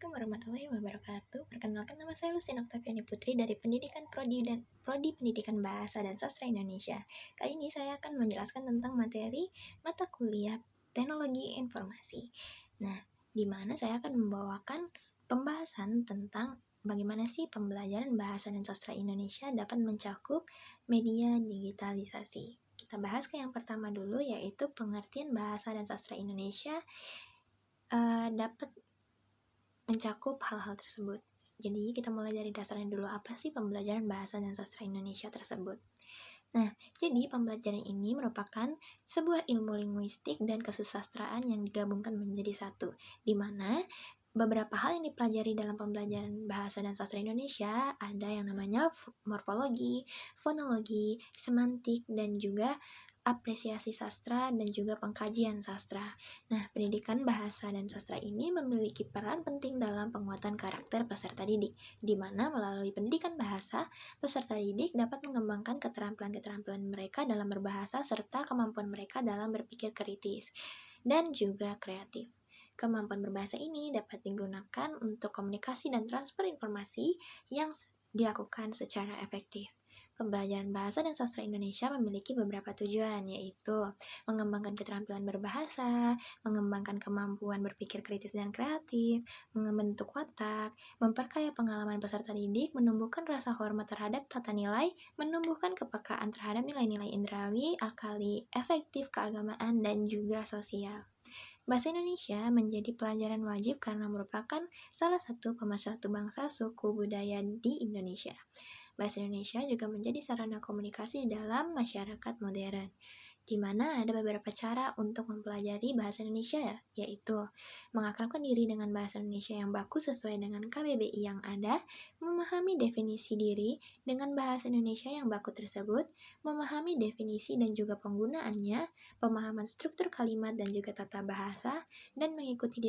Assalamualaikum warahmatullahi wabarakatuh. Perkenalkan, nama saya Lustin Oktaviani Putri dari Prodi Pendidikan Bahasa dan Sastra Indonesia. Kali ini saya akan menjelaskan tentang materi mata kuliah Teknologi Informasi. Nah, di mana saya akan membawakan pembahasan tentang bagaimana sih pembelajaran bahasa dan sastra Indonesia dapat mencakup media digitalisasi. Kita bahas ke yang pertama dulu, yaitu pengertian bahasa dan sastra Indonesia dapat mencakup hal-hal tersebut. Jadi kita mulai dari dasarnya dulu, apa sih pembelajaran bahasa dan sastra Indonesia tersebut. Nah, jadi pembelajaran ini merupakan sebuah ilmu linguistik dan kesusastraan yang digabungkan menjadi satu, di mana beberapa hal yang dipelajari dalam pembelajaran bahasa dan sastra Indonesia ada yang namanya morfologi, fonologi, semantik, dan juga apresiasi sastra dan juga pengkajian sastra. Nah, pendidikan bahasa dan sastra ini memiliki peran penting dalam penguatan karakter peserta didik, di mana melalui pendidikan bahasa, peserta didik dapat mengembangkan keterampilan-keterampilan mereka dalam berbahasa serta kemampuan mereka dalam berpikir kritis dan juga kreatif. Kemampuan berbahasa ini dapat digunakan untuk komunikasi dan transfer informasi yang dilakukan secara efektif. Pembelajaran bahasa dan sastra Indonesia memiliki beberapa tujuan, yaitu mengembangkan keterampilan berbahasa, mengembangkan kemampuan berpikir kritis dan kreatif, membentuk watak, memperkaya pengalaman peserta didik, menumbuhkan rasa hormat terhadap tata nilai, menumbuhkan kepekaan terhadap nilai-nilai indrawi, akali, efektif, keagamaan, dan juga sosial. Bahasa Indonesia menjadi pelajaran wajib karena merupakan salah satu pemersatu bangsa, suku, budaya di Indonesia. Bahasa Indonesia juga menjadi sarana komunikasi dalam masyarakat modern, di mana ada beberapa cara untuk mempelajari bahasa Indonesia, yaitu mengakrabkan diri dengan bahasa Indonesia yang baku sesuai dengan KBBI yang ada, memahami definisi diri dengan bahasa Indonesia yang baku tersebut, memahami definisi dan juga penggunaannya, pemahaman struktur kalimat dan juga tata bahasa, dan mengikuti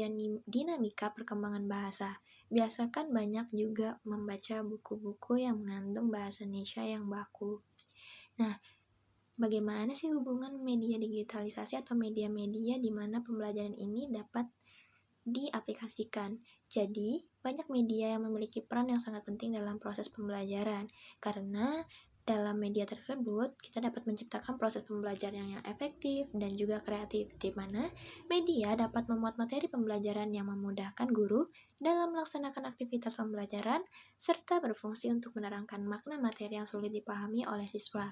dinamika perkembangan bahasa. Biasakan banyak juga membaca buku-buku yang mengandung bahasa Indonesia yang baku. Nah, bagaimana sih hubungan media digitalisasi atau media-media di mana pembelajaran ini dapat diaplikasikan? Jadi, banyak media yang memiliki peran yang sangat penting dalam proses pembelajaran, karena dalam media tersebut, kita dapat menciptakan proses pembelajaran yang efektif dan juga kreatif, di mana media dapat memuat materi pembelajaran yang memudahkan guru dalam melaksanakan aktivitas pembelajaran, serta berfungsi untuk menerangkan makna materi yang sulit dipahami oleh siswa.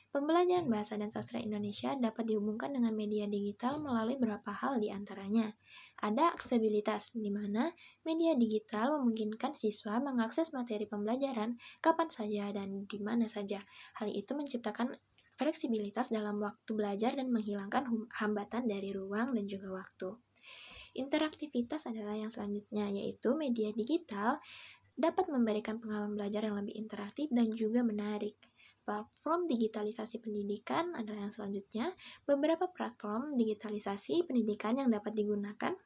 Pembelajaran bahasa dan sastra Indonesia dapat dihubungkan dengan media digital melalui beberapa hal di antaranya. Ada aksesibilitas, di mana media digital memungkinkan siswa mengakses materi pembelajaran kapan saja dan di mana saja. Hal itu menciptakan fleksibilitas dalam waktu belajar dan menghilangkan hambatan dari ruang dan juga waktu. Interaktivitas adalah yang selanjutnya, yaitu media digital dapat memberikan pengalaman belajar yang lebih interaktif dan juga menarik. Platform digitalisasi pendidikan adalah yang selanjutnya. Beberapa platform digitalisasi pendidikan yang dapat digunakan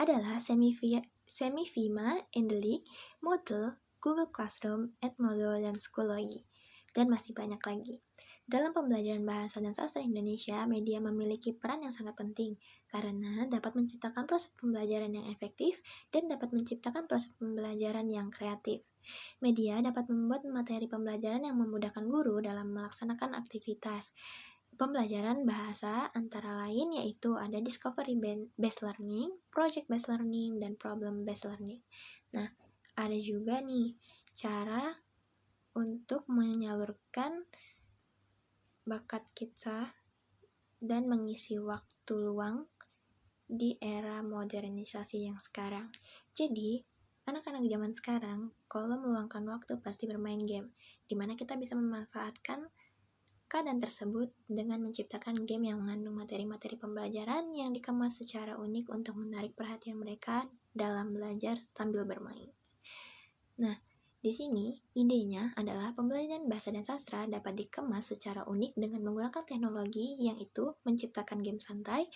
adalah Semifima, Endelik, Moodle, Google Classroom, Edmodo, dan Schoology, dan masih banyak lagi. Dalam pembelajaran bahasa dan sastra Indonesia, media memiliki peran yang sangat penting karena dapat menciptakan proses pembelajaran yang efektif dan dapat menciptakan proses pembelajaran yang kreatif. Media dapat membuat materi pembelajaran yang memudahkan guru dalam melaksanakan aktivitas pembelajaran bahasa, antara lain yaitu ada discovery based learning, project based learning, dan problem based learning. Nah, ada juga nih cara untuk menyalurkan bakat kita dan mengisi waktu luang di era modernisasi yang sekarang. Jadi, anak-anak zaman sekarang kalau meluangkan waktu pasti bermain game, dimana kita bisa memanfaatkan keadaan tersebut dengan menciptakan game yang mengandung materi-materi pembelajaran yang dikemas secara unik untuk menarik perhatian mereka dalam belajar sambil bermain. Nah, di sini idenya adalah pembelajaran bahasa dan sastra dapat dikemas secara unik dengan menggunakan teknologi, yang itu menciptakan game santai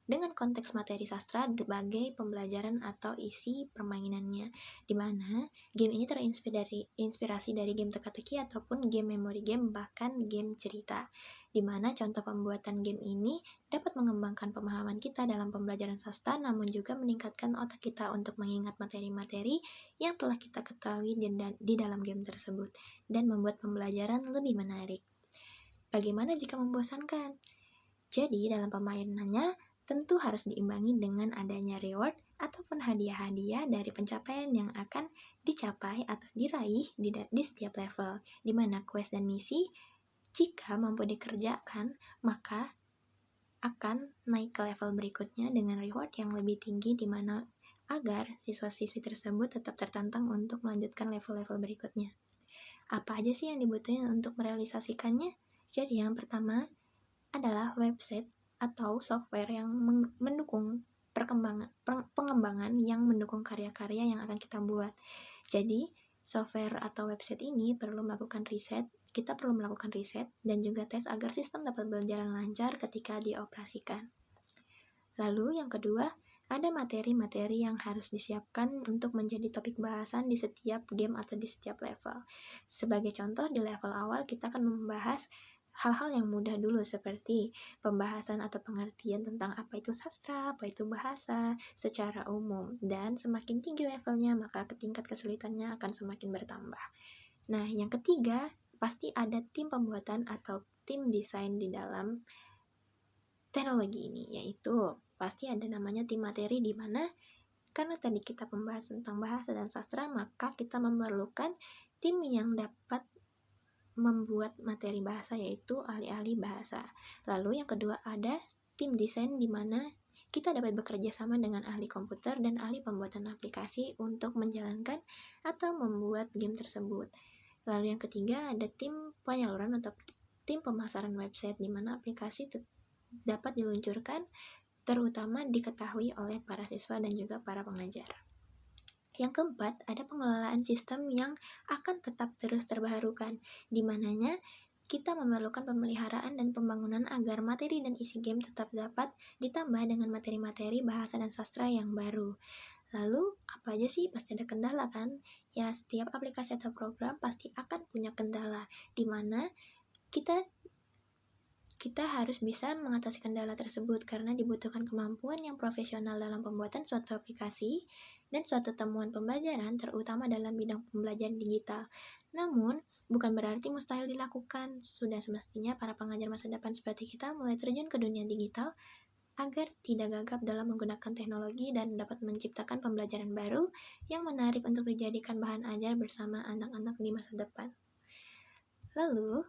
dengan konteks materi sastra sebagai pembelajaran atau isi permainannya, di mana game ini terinspirasi dari game teka-teki ataupun game memori game, bahkan game cerita, di mana contoh pembuatan game ini dapat mengembangkan pemahaman kita dalam pembelajaran sastra, namun juga meningkatkan otak kita untuk mengingat materi-materi yang telah kita ketahui di dalam game tersebut, dan membuat pembelajaran lebih menarik. Bagaimana jika membosankan? Jadi, dalam permainannya tentu harus diimbangi dengan adanya reward ataupun hadiah-hadiah dari pencapaian yang akan dicapai atau diraih di setiap level, di mana quest dan misi jika mampu dikerjakan maka akan naik ke level berikutnya dengan reward yang lebih tinggi, di mana agar siswa-siswi tersebut tetap tertantang untuk melanjutkan level-level berikutnya. Apa aja sih yang dibutuhkan untuk merealisasikannya? Jadi yang pertama adalah website atau software yang mendukung pengembangan yang mendukung karya-karya yang akan kita buat. Jadi, software atau website ini kita perlu melakukan riset dan juga tes agar sistem dapat berjalan lancar ketika dioperasikan. Lalu yang kedua, ada materi-materi yang harus disiapkan untuk menjadi topik bahasan di setiap game atau di setiap level. Sebagai contoh, di level awal kita akan membahas hal-hal yang mudah dulu, seperti pembahasan atau pengertian tentang apa itu sastra, apa itu bahasa secara umum, dan semakin tinggi levelnya maka tingkat kesulitannya akan semakin bertambah. Nah, yang ketiga, pasti ada tim pembuatan atau tim desain di dalam teknologi ini, yaitu pasti ada namanya tim materi, di mana karena tadi kita membahas tentang bahasa dan sastra, maka kita memerlukan tim yang dapat membuat materi bahasa, yaitu ahli-ahli bahasa. Lalu yang kedua ada tim desain, di mana kita dapat bekerja sama dengan ahli komputer dan ahli pembuatan aplikasi untuk menjalankan atau membuat game tersebut. Lalu yang ketiga ada tim penyaluran atau tim pemasaran website, di mana aplikasi dapat diluncurkan terutama diketahui oleh para siswa dan juga para pengajar. Yang keempat, ada pengelolaan sistem yang akan tetap terus terbaharukan, di mananya kita memerlukan pemeliharaan dan pembangunan agar materi dan isi game tetap dapat ditambah dengan materi-materi bahasa dan sastra yang baru. Lalu, apa aja sih? Pasti ada kendala kan? Ya, setiap aplikasi atau program pasti akan punya kendala, di mana kita harus bisa mengatasi kendala tersebut karena dibutuhkan kemampuan yang profesional dalam pembuatan suatu aplikasi dan suatu temuan pembelajaran, terutama dalam bidang pembelajaran digital. Namun, bukan berarti mustahil dilakukan. Sudah semestinya para pengajar masa depan seperti kita mulai terjun ke dunia digital agar tidak gagap dalam menggunakan teknologi dan dapat menciptakan pembelajaran baru yang menarik untuk dijadikan bahan ajar bersama anak-anak di masa depan. Lalu,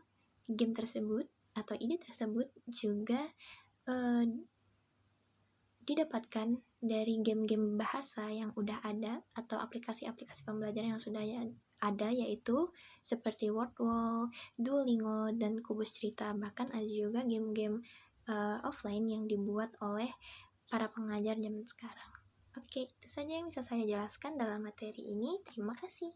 game tersebut atau ide tersebut juga didapatkan dari game-game bahasa yang udah ada atau aplikasi-aplikasi pembelajaran yang sudah ada, yaitu seperti Wordwall, Duolingo, dan Kubus Cerita. Bahkan ada juga game-game offline yang dibuat oleh para pengajar zaman sekarang. Oke, itu saja yang bisa saya jelaskan dalam materi ini. Terima kasih.